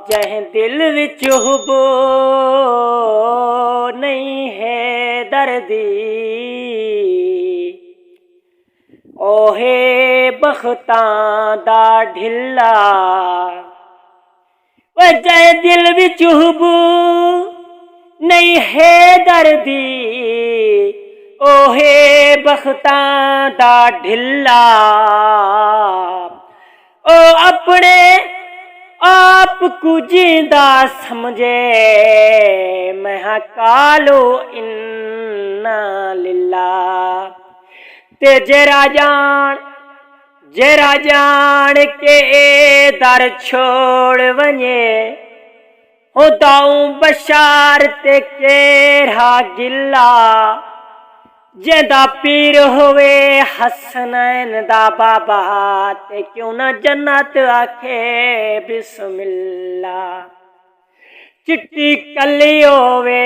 जह दिल विच हुबो नहीं है दर्दी, ओहे बख्तां दा ढिल्ला। जह दिल विच हुबो नहीं है दर्दी, ओहे बख्तां दा ढिल्ला। ओ अपने आप को जिंदा समझे, मैं कालो इन्ना लिल्ला। ते जरा जान के दर छोड़ वने, हो दाऊं बशार ते केरा गिला। जेदा पीर होवे हसनैन दा बाबा, ते क्यों ना जन्नत आखे बिस्मिल्ला। चिट्टी कली होवे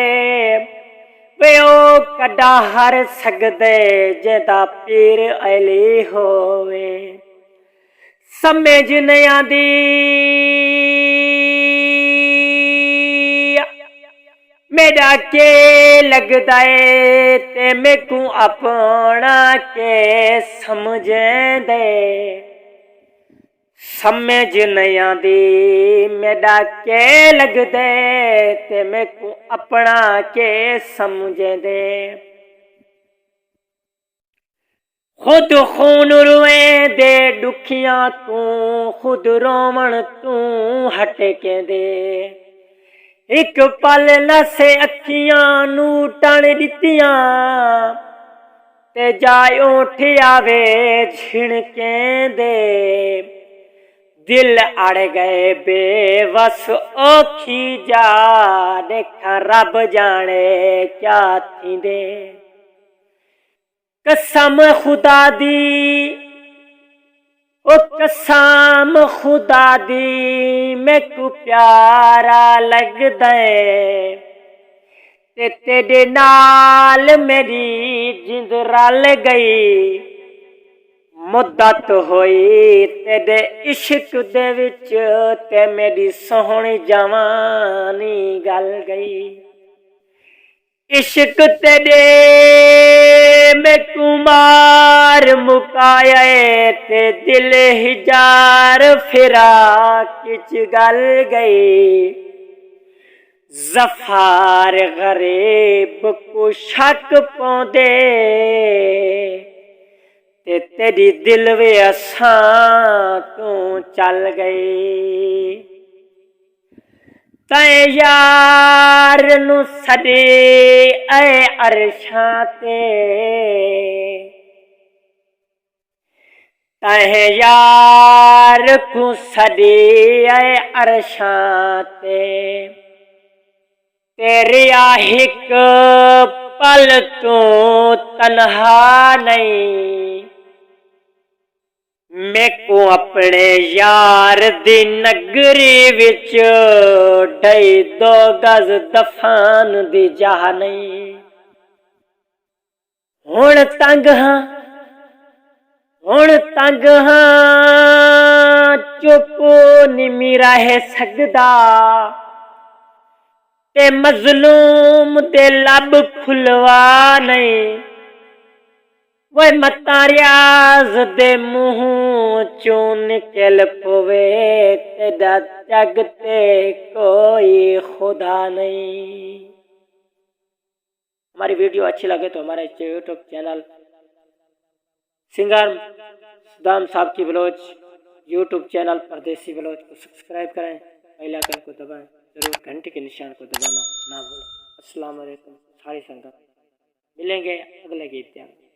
वे ओ कड़ा हर सकदे, जेदा पीर अली होवे। समझ नहीं आंदी मेरा के लगदा है, ते मैकू अपना के समझेंदे। समझ नहीं आंदी मेरा के लगदे, ते मैकू अपना के समझेंदे। खुद खून रुए दे दुखियां तू, खुद रोवण तू हट के दे। एक पल नसे अखियां नू टन दितियां, ते जाए उठ आवे झिणके दे। दिल अड़ गए बेवस औखी जा, देखा रब जाने क्या थी दे। कसम खुदा दी ओ कसम खुदा दी, मैकू प्यारा लगदा है। ते तेरे नाल मेरी जिंद रल गई, मुद्दत होई तेरे इश्क दे विच, ते मेरी सोहनी जवानी गल गई। इश्क तेरे मैकू मार मुकाया, ते दिल हिजार फिरा किच गल गई। ज़फ़ार गरीब को शक पौंदे, ते तेरी दिल वे असां तू चल गई। तै यार नू सदे ऐ अरशां ते, तै यार को सदे ऐ अरशां ते। तेरे आहिक पल तू तन्हा नहीं, मैकू अपने यार दी नगरी विच ढाई दो गज दफान दी जाह नहीं। हुण तंग हाँ चुप निमी रह सकदा, ते मजलूम दे लब खुलवा नहीं। वह मता रियाज दे मुंह चों निकल पवे, तेरा जग ते कोई खुदा नहीं। हमारी वीडियो अच्छी लगे तो हमारे यूट्यूब चैनल सिंगर सुदाम साहब की बलोच यूट्यूब चैनल परदेसी बलोच को सब्सक्राइब करें, बेल आइकन को दबाएं, जरूर घंटे के निशान को दबाना ना भूलें। अस्सलाम वालेकुम सारी संगत, मिलेंगे अगले गीत में।